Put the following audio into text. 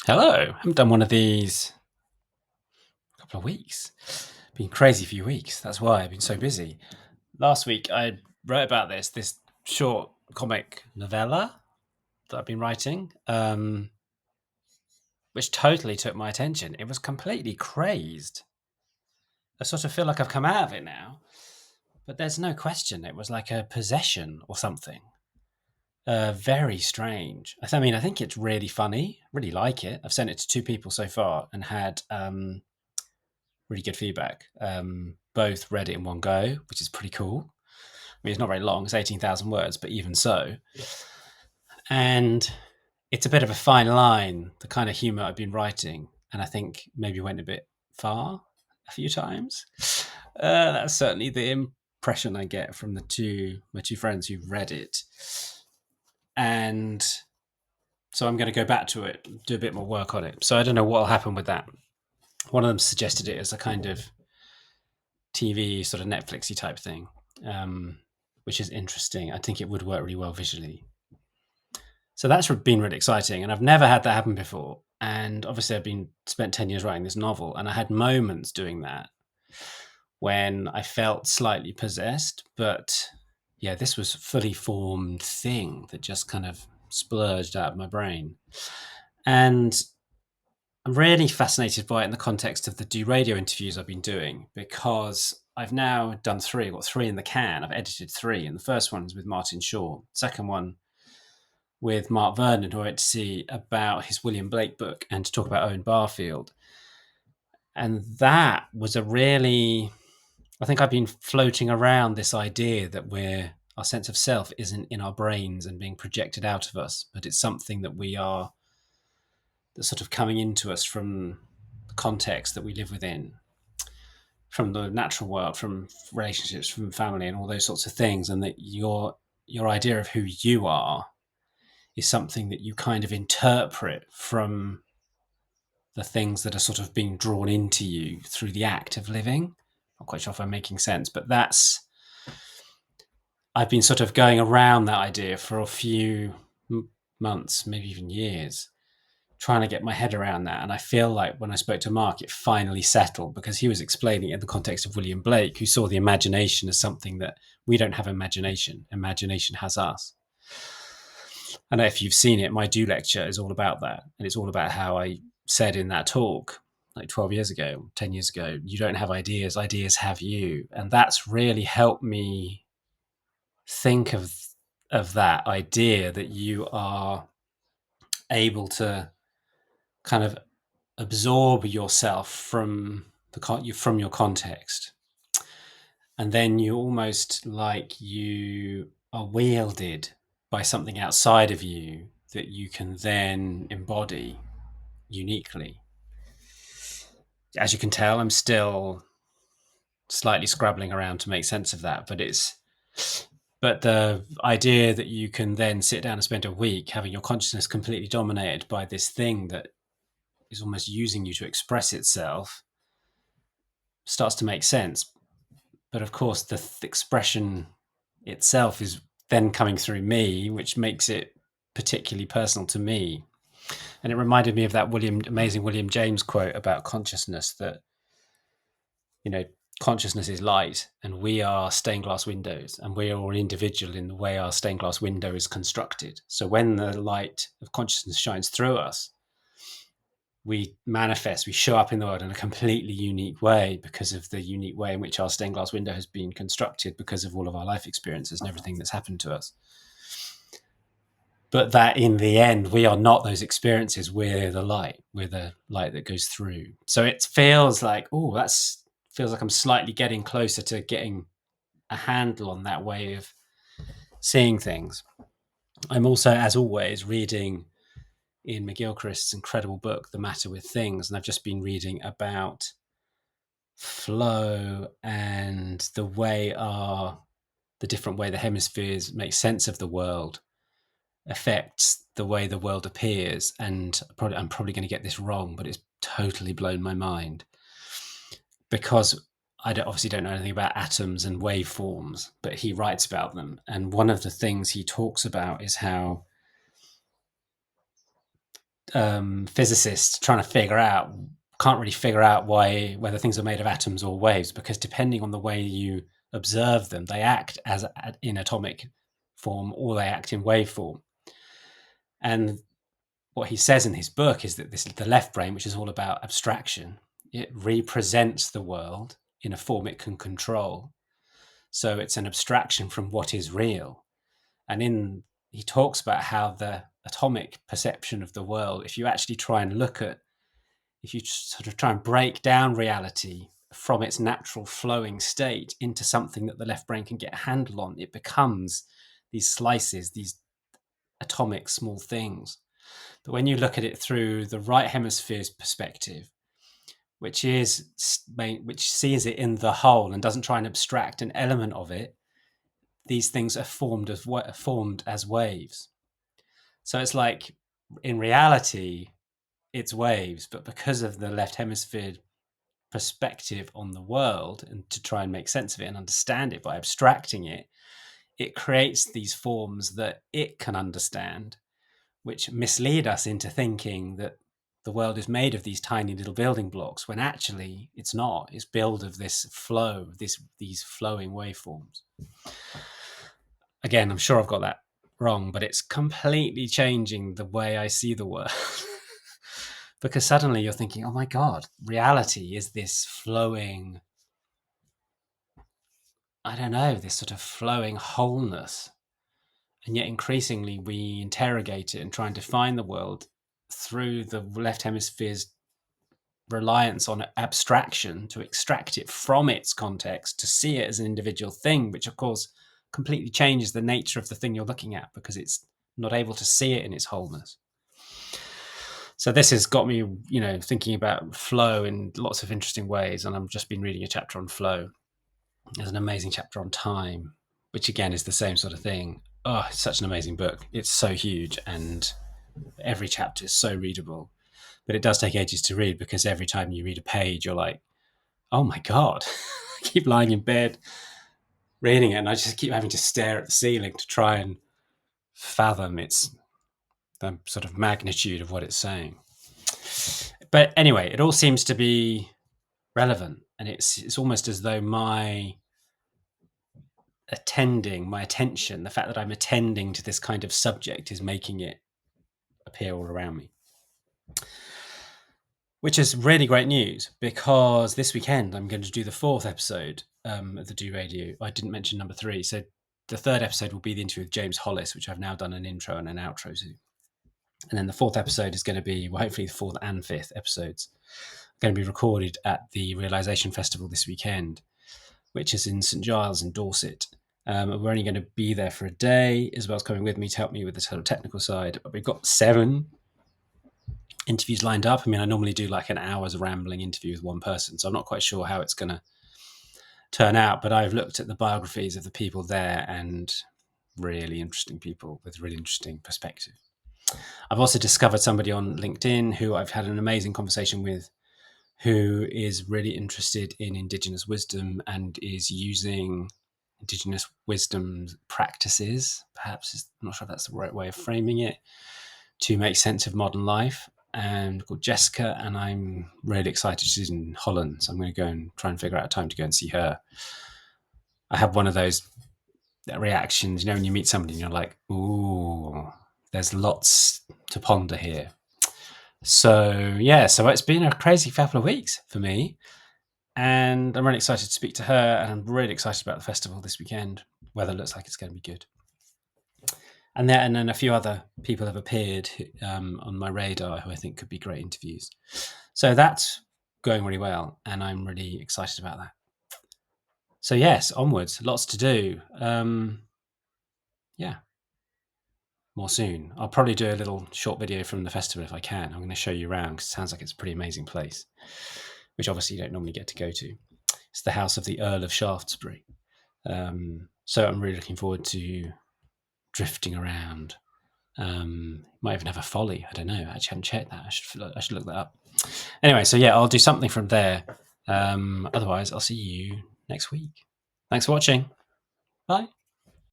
Hello. I haven't done one of these a couple of weeks. Been crazy few weeks. That's why I've been so busy. Last week I wrote about this short comic novella that I've been writing, which totally took my attention. It was completely crazed. I sort of feel like I've come out of it now, but there's no question it was like a possession or something. Very strange. I think it's really funny. Really like it. I've sent it to two people so far and had really good feedback. Both read it in one go, which is pretty cool. I mean, it's not very long; it's 18,000 words, but even so, and it's a bit of a fine line. The kind of humor I've been writing, and I think maybe went a bit far a few times. That's certainly the impression I get from my two friends who've read it, and so I'm going to go back to it, do a bit more work on it. So I don't know what will happen with that. One of them suggested it as a kind of TV sort of Netflixy type thing, which is interesting. I think it would work really well visually. So that's been really exciting, and I've never had that happen before. And obviously, I've been spent 10 years writing this novel, and I had moments doing that when I felt slightly possessed. But yeah, this was a fully formed thing that just kind of splurged out of my brain, and I'm really fascinated by it in the context of the Do Radio interviews I've been doing, because I've now done three. I've got three in the can. I've edited three, and the first one's with Martin Shaw. Second one with Mark Vernon, who I went to see about his William Blake book and to talk about Owen Barfield. And that was I think I've been floating around this idea that our sense of self isn't in our brains and being projected out of us, but it's something that's sort of coming into us from the context that we live within, from the natural world, from relationships, from family, and all those sorts of things, and that your idea of who you are is something that you kind of interpret from the things that are sort of being drawn into you through the act of living. Not quite sure if I'm making sense, but I've been sort of going around that idea for a few months, maybe even years, trying to get my head around that. And I feel like when I spoke to Mark, it finally settled, because he was explaining it in the context of William Blake, who saw the imagination as something that we don't have imagination. Imagination has us. And if you've seen it, my Do lecture is all about that. And it's all about how I said in that talk, like 12 years ago, 10 years ago, you don't have ideas, ideas have you. And that's really helped me think of that idea that you are able to kind of absorb yourself from your context, and then you almost like you are wielded by something outside of you that you can then embody uniquely. As you can tell, I'm still slightly scrabbling around to make sense of that, but the idea that you can then sit down and spend a week having your consciousness completely dominated by this thing that is almost using you to express itself starts to make sense. But of course, the expression itself is then coming through me, which makes it particularly personal to me. And it reminded me of that amazing William James quote about consciousness, that, consciousness is light and we are stained glass windows, and we are all individual in the way our stained glass window is constructed. So when the light of consciousness shines through us, we show up in the world in a completely unique way because of the unique way in which our stained glass window has been constructed, because of all of our life experiences and everything that's happened to us. But that in the end, we are not those experiences. We're the light that goes through. So it feels like, I'm slightly getting closer to getting a handle on that way of seeing things. I'm also, as always, reading Ian McGilchrist's incredible book, The Matter with Things, and I've just been reading about flow and the different way the hemispheres make sense of the world affects the way the world appears. And I'm probably going to get this wrong, but it's totally blown my mind, because I obviously don't know anything about atoms and waveforms, but he writes about them. And one of the things he talks about is how physicists can't really figure out whether things are made of atoms or waves, because depending on the way you observe them, they act as in atomic form or they act in wave form. And what he says in his book is that the left brain, which is all about abstraction, it represents the world in a form it can control. So it's an abstraction from what is real. And he talks about how the atomic perception of the world, if you actually try and break down reality from its natural flowing state into something that the left brain can get a handle on, it becomes these slices, these atomic small things. But when you look at it through the right hemisphere's perspective, which sees it in the whole and doesn't try and abstract an element of it, these things are formed as waves. So it's like, in reality, it's waves, but because of the left hemisphere perspective on the world, and to try and make sense of it and understand it by abstracting it, it creates these forms that it can understand, which mislead us into thinking that the world is made of these tiny little building blocks, when actually it's not. It's built of this flow, these flowing waveforms. Again, I'm sure I've got that wrong, but it's completely changing the way I see the world. Because suddenly you're thinking, oh my God, reality is this flowing, this sort of flowing wholeness. And yet increasingly we interrogate it and try and define the world through the left hemisphere's reliance on abstraction to extract it from its context, to see it as an individual thing, which of course completely changes the nature of the thing you're looking at, because it's not able to see it in its wholeness. So this has got me, thinking about flow in lots of interesting ways. And I've just been reading a chapter on flow. There's an amazing chapter on time, which again is the same sort of thing. Oh, it's such an amazing book. It's so huge and every chapter is so readable. But it does take ages to read, because every time you read a page, you're like, oh my God. I keep lying in bed reading it, and I just keep having to stare at the ceiling to try and fathom the sort of magnitude of what it's saying. But anyway, it all seems to be relevant, and it's almost as though my attention, the fact that I'm attending to this kind of subject, is making it appear all around me. Which is really great news, because this weekend I'm going to do the 4th episode of the Do Radio. I didn't mention number 3. So the 3rd episode will be the interview with James Hollis, which I've now done an intro and an outro to. And then the 4th episode is going to be, well, hopefully the 4th and 5th episodes, going to be recorded at the Realisation Festival this weekend, which is in St Giles in Dorset. We're only going to be there for a day. Isabel's coming with me to help me with the sort of technical side. But we've got 7 interviews lined up. I mean, I normally do like an hour's rambling interview with one person, so I'm not quite sure how it's going to turn out. But I've looked at the biographies of the people there, and really interesting people with really interesting perspective. I've also discovered somebody on LinkedIn who I've had an amazing conversation with, who is really interested in Indigenous wisdom and is using Indigenous wisdom practices, perhaps, I'm not sure if that's the right way of framing it, to make sense of modern life, and called Jessica. And I'm really excited. She's in Holland, so I'm going to go and try and figure out a time to go and see her. I have one of those reactions, when you meet somebody and you're like, ooh, there's lots to ponder here. So it's been a crazy couple of weeks for me, and I'm really excited to speak to her, and I'm really excited about the festival this weekend. Weather looks like it's going to be good. And then a few other people have appeared on my radar who I think could be great interviews. So that's going really well, and I'm really excited about that. So yes, onwards, lots to do. More soon. I'll probably do a little short video from the festival if I can. I'm going to show you around, because it sounds like it's a pretty amazing place, which obviously you don't normally get to go to. It's the house of the Earl of Shaftesbury. So I'm really looking forward to drifting around. Might even have a folly. I don't know. I actually haven't checked that. I should look that up. Anyway, so I'll do something from there. Otherwise, I'll see you next week. Thanks for watching. Bye.